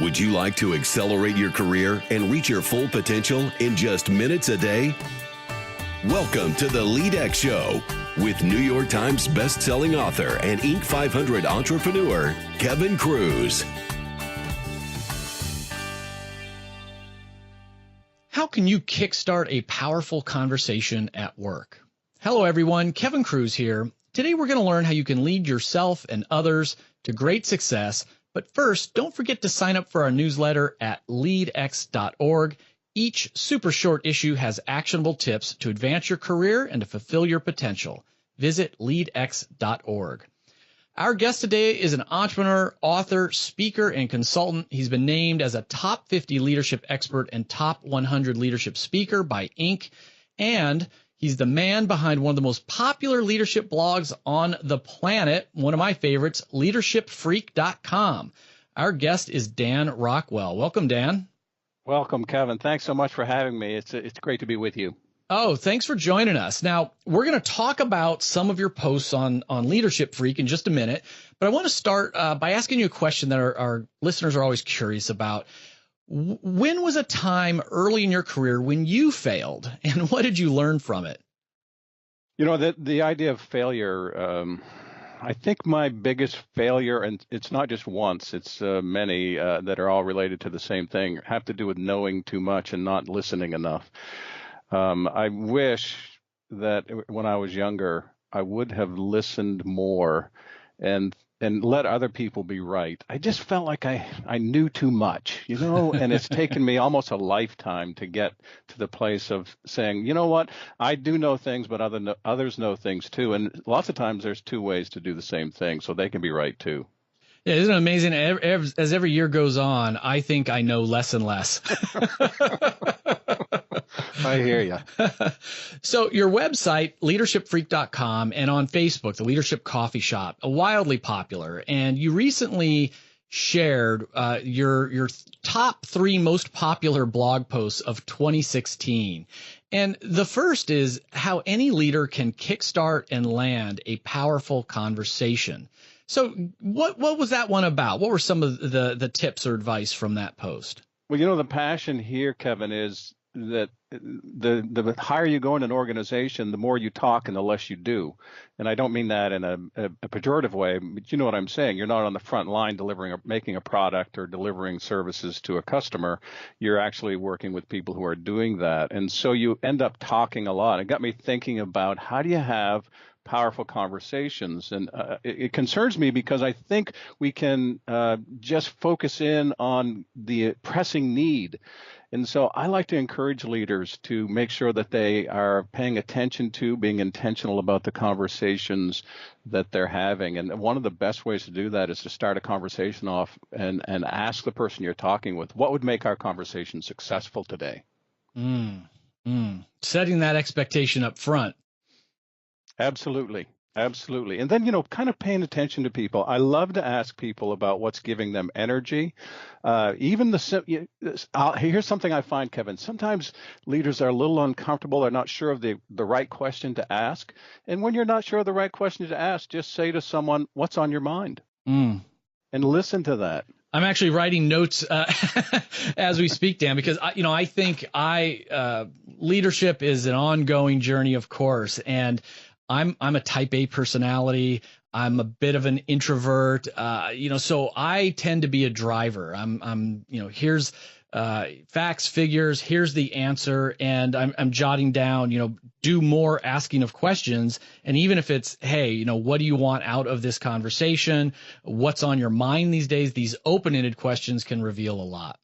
Would you like to accelerate your career and reach your full potential in just minutes a day? Welcome to the LEADx Show with New York Times best-selling author and Inc. 500 entrepreneur, Kevin Kruse. How can you kickstart a powerful conversation at work? Hello, everyone. Kevin Kruse here. Today, we're going to learn how you can lead yourself and others to great success. But first, don't forget to sign up for our newsletter at LEADx.org. Each super short issue has actionable tips to advance your career and to fulfill your potential. Visit LEADx.org. Our guest today is an entrepreneur, author, speaker, and consultant. He's been named as a top 50 leadership expert and top 100 leadership speaker by Inc. And he's the man behind one of the most popular leadership blogs on the planet, one of my favorites, leadershipfreak.com. Our guest is Dan Rockwell. Welcome, Dan. Welcome, Kevin. Thanks so much for having me. It's great to be with you. Oh, thanks for joining us. Now, we're going to talk about some of your posts on Leadership Freak in just a minute, but I want to start by asking you a question that our listeners are always curious about. When was a time early in your career when you failed, and what did you learn from it? You know, the idea of failure, I think my biggest failure, and it's not just once, it's many that are all related to the same thing, have to do with knowing too much and not listening enough. I wish that when I was younger, I would have listened more and let other people be right. I just felt like I knew too much, you know, and it's taken me almost a lifetime to get to the place of saying, you know what, I do know things, but others know things too. And lots of times there's two ways to do the same thing, so they can be right too. Yeah, isn't it amazing? As every year goes on, I think I know less and less. I hear you. So your website, leadershipfreak.com, and on Facebook, the Leadership Coffee Shop, wildly popular. And you recently shared your top 3 most popular blog posts of 2016. And the first is how any leader can kickstart and land a powerful conversation. So what was that one about? What were some of the tips or advice from that post? Well, you know, the passion here, Kevin, is that the higher you go in an organization, the more you talk and the less you do. And I don't mean that in a pejorative way, but you know what I'm saying. You're not on the front line making a product or delivering services to a customer. You're actually working with people who are doing that. And so you end up talking a lot. It got me thinking about how do you have powerful conversations. And it concerns me because I think we can just focus in on the pressing need. And so I like to encourage leaders to make sure that they are paying attention to, being intentional about the conversations that they're having. And one of the best ways to do that is to start a conversation off and ask the person you're talking with, what would make our conversation successful today? Setting that expectation up front. Absolutely. Absolutely. And then, you know, kind of paying attention to people. I love to ask people about what's giving them energy. Here's something I find, Kevin. Sometimes leaders are a little uncomfortable. They're not sure of the right question to ask. And when you're not sure of the right question to ask, just say to someone, what's on your mind? And listen to that. I'm actually writing notes as we speak, Dan, because I think leadership is an ongoing journey, of course, and I'm a type A personality. I'm a bit of an introvert, so I tend to be a driver. Here's facts, figures, here's the answer, and I'm jotting down, do more asking of questions. And even if it's, hey, what do you want out of this conversation? What's on your mind these days? These open-ended questions can reveal a lot.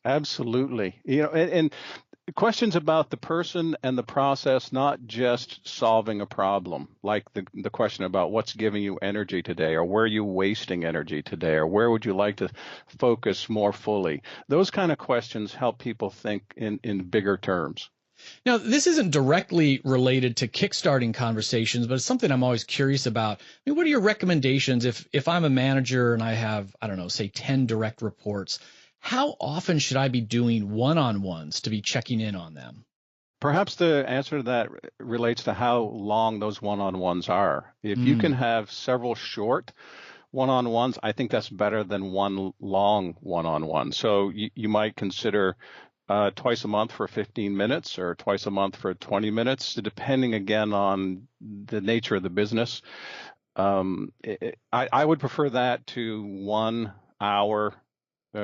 Absolutely. And questions about the person and the process, not just solving a problem, like the question about what's giving you energy today, or where are you wasting energy today, or where would you like to focus more fully? Those kind of questions help people think in bigger terms. Now, this isn't directly related to kickstarting conversations, but it's something I'm always curious about. I mean, what are your recommendations if I'm a manager and I have, say 10 direct reports? How often should I be doing one-on-ones to be checking in on them? Perhaps the answer to that relates to how long those one-on-ones are. If you can have several short one-on-ones, I think that's better than one long one-on-one. So you might consider twice a month for 15 minutes or twice a month for 20 minutes, depending again on the nature of the business. I would prefer that to 1 hour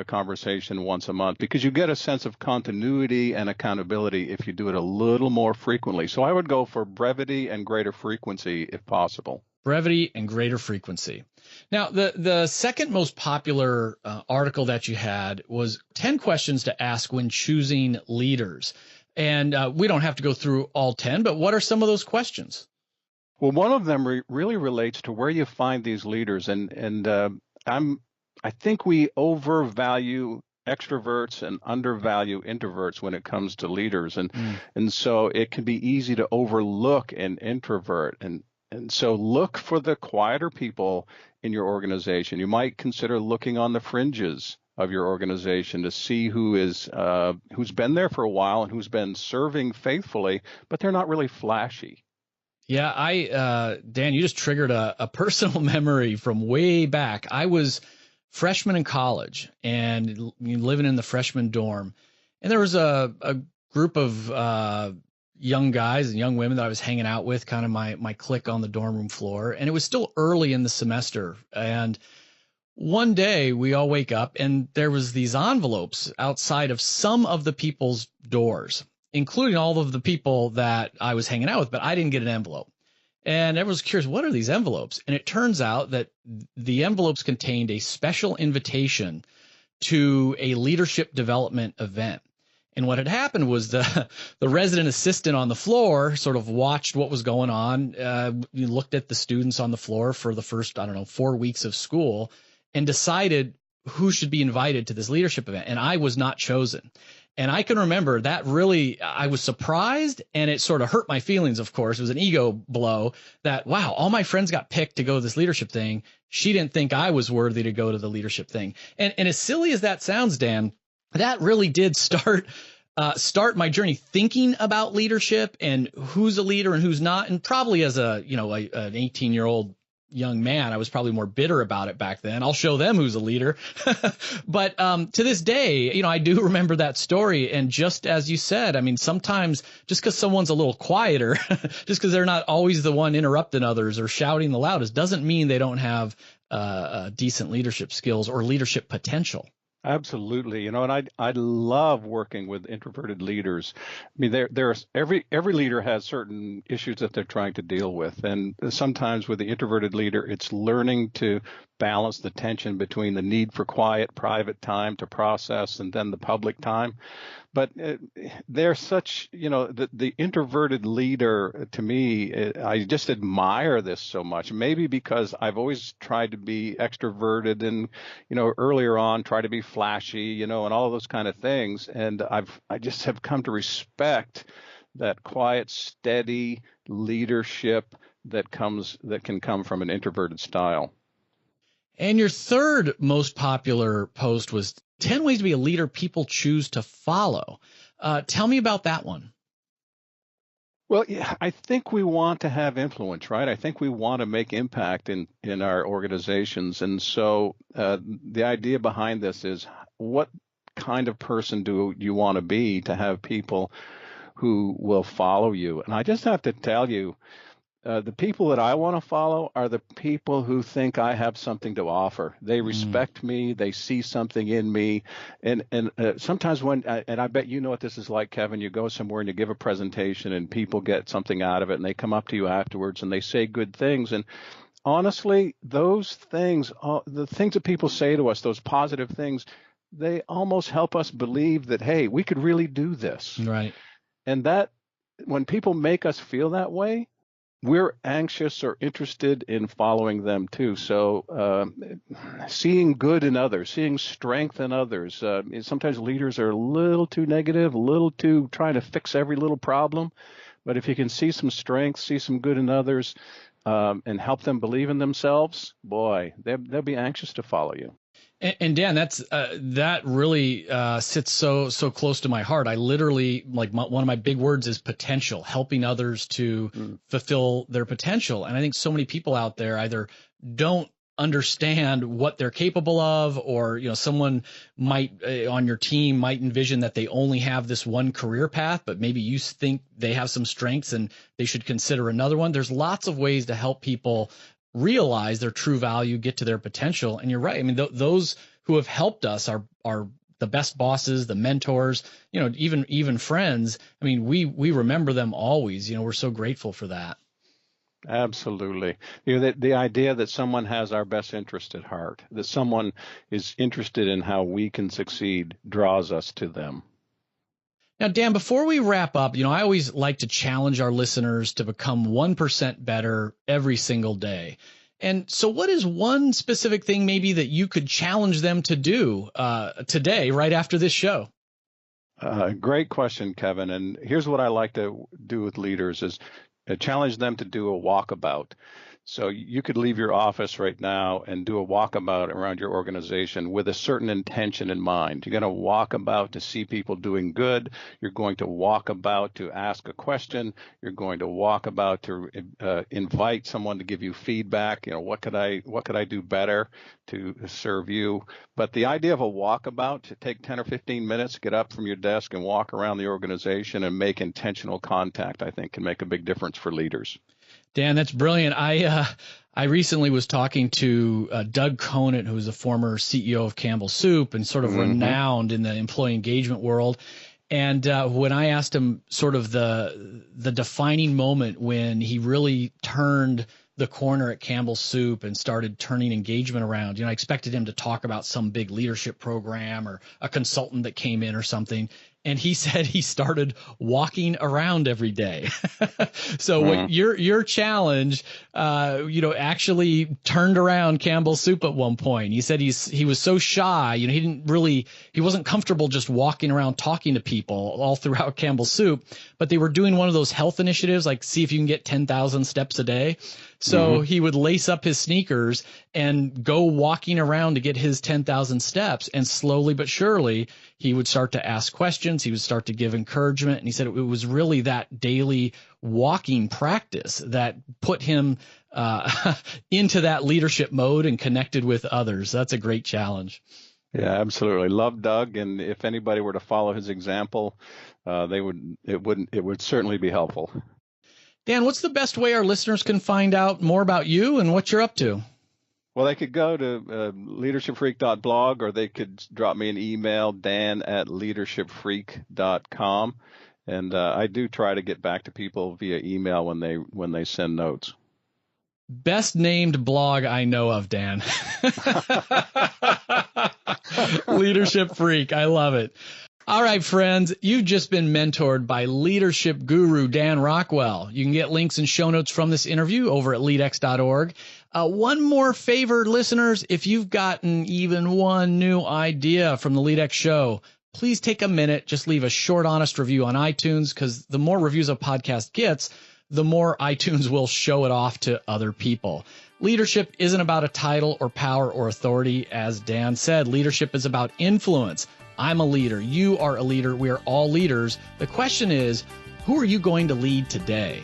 conversation once a month, because you get a sense of continuity and accountability if you do it a little more frequently. So I would go for brevity and greater frequency if possible. Brevity and greater frequency. Now, the second most popular article that you had was 10 questions to ask when choosing leaders. And we don't have to go through all 10, but what are some of those questions? Well, one of them really relates to where you find these leaders, and I think we overvalue extroverts and undervalue introverts when it comes to leaders, and so it can be easy to overlook an introvert, and so look for the quieter people in your organization. You might consider looking on the fringes of your organization to see who's been there for a while and who's been serving faithfully, but they're not really flashy. Yeah, Dan, you just triggered a personal memory from way back. I was freshman in college and living in the freshman dorm, and there was a group of young guys and young women that I was hanging out with, kind of my clique on the dorm room floor, and it was still early in the semester. And one day we all wake up and there was these envelopes outside of some of the people's doors, including all of the people that I was hanging out with, but I didn't get an envelope. And everyone's curious, what are these envelopes? And it turns out that the envelopes contained a special invitation to a leadership development event. And what had happened was the resident assistant on the floor sort of watched what was going on. You looked at the students on the floor for the first, 4 weeks of school, and decided who should be invited to this leadership event. And I was not chosen. And I can remember that really, I was surprised, and it sort of hurt my feelings, of course. It was an ego blow that, wow, all my friends got picked to go to this leadership thing. She didn't think I was worthy to go to the leadership thing. And as silly as that sounds, Dan, that really did start my journey thinking about leadership and who's a leader and who's not. And probably as an 18-year-old young man, I was probably more bitter about it back then. I'll show them who's a leader. But to this day, I do remember that story. And just as you said, I mean, sometimes just because someone's a little quieter, just because they're not always the one interrupting others or shouting the loudest, doesn't mean they don't have decent leadership skills or leadership potential. Absolutely. And I love working with introverted leaders. I mean, there's every leader has certain issues that they're trying to deal with. And sometimes with the introverted leader, it's learning to balance the tension between the need for quiet, private time to process and then the public time. But they're such, the introverted leader, to me, I just admire this so much. Maybe because I've always tried to be extroverted and, earlier on, try to be flashy, and all of those kind of things. And I just have come to respect that quiet, steady leadership that can come from an introverted style. And your third most popular post was 10 ways to be a leader people choose to follow. Tell me about that one. Well, yeah, I think we want to have influence, right? I think we want to make impact in our organizations. And so the idea behind this is, what kind of person do you want to be to have people who will follow you? And I just have to tell you, the people that I want to follow are the people who think I have something to offer. They respect me. They see something in me. And sometimes and I bet you know what this is like, Kevin, you go somewhere and you give a presentation and people get something out of it and they come up to you afterwards and they say good things. And honestly, those things, the things that people say to us, those positive things, they almost help us believe that, hey, we could really do this. Right. And that when people make us feel that way, we're anxious or interested in following them too. So seeing good in others, seeing strength in others. Sometimes leaders are a little too negative, a little too trying to fix every little problem. But if you can see some strength, see some good in others, and help them believe in themselves, boy, they'll be anxious to follow you. And Dan, that really sits so close to my heart. I literally, one of my big words is potential, helping others to fulfill their potential. And I think so many people out there either don't understand what they're capable of, or someone might on your team might envision that they only have this one career path, but maybe you think they have some strengths and they should consider another one. There's lots of ways to help people realize their true value, get to their potential. And you're right. I mean, those who have helped us are the best bosses, the mentors, even friends. I mean, we remember them always. We're so grateful for that. Absolutely. The idea that someone has our best interest at heart, that someone is interested in how we can succeed, draws us to them. Now, Dan, before we wrap up, I always like to challenge our listeners to become 1% better every single day. And so what is one specific thing maybe that you could challenge them to do today, right after this show? Great question, Kevin. And here's what I like to do with leaders is challenge them to do a walkabout. So you could leave your office right now and do a walkabout around your organization with a certain intention in mind. You're going to walk about to see people doing good. You're going to walk about to ask a question. You're going to walk about to invite someone to give you feedback. What could I do better to serve you? But the idea of a walkabout, to take 10 or 15 minutes, get up from your desk and walk around the organization and make intentional contact, I think can make a big difference for leaders. Dan, that's brilliant. I recently was talking to Doug Conant, who is the former CEO of Campbell Soup and sort of renowned in the employee engagement world. And when I asked him sort of the defining moment when he really turned the corner at Campbell Soup and started turning engagement around, I expected him to talk about some big leadership program or a consultant that came in or something. And he said he started walking around every day. So what your challenge, actually turned around Campbell Soup at one point. He said he was so shy, he wasn't comfortable just walking around talking to people all throughout Campbell Soup, but they were doing one of those health initiatives, like see if you can get 10,000 steps a day. So he would lace up his sneakers and go walking around to get his 10,000 steps. And slowly but surely, he would start to ask questions. He would start to give encouragement. And he said it was really that daily walking practice that put him into that leadership mode and connected with others. That's a great challenge. Yeah, absolutely. Love Doug. And if anybody were to follow his example, it would certainly be helpful. Dan, what's the best way our listeners can find out more about you and what you're up to? Well, they could go to leadershipfreak.blog, or they could drop me an email, dan@leadershipfreak.com. And I do try to get back to people via email when they send notes. Best named blog I know of, Dan. Leadership Freak. I love it. All right, friends, you've just been mentored by leadership guru Dan Rockwell. You can get links and show notes from this interview over at leadx.org. One more favor, listeners, if you've gotten even one new idea from the LEADx show, please take a minute, just leave a short, honest review on iTunes, because the more reviews a podcast gets, the more iTunes will show it off to other people. Leadership isn't about a title or power or authority. As Dan said, leadership is about influence. I'm a leader. You are a leader. We are all leaders. The question is, who are you going to lead today?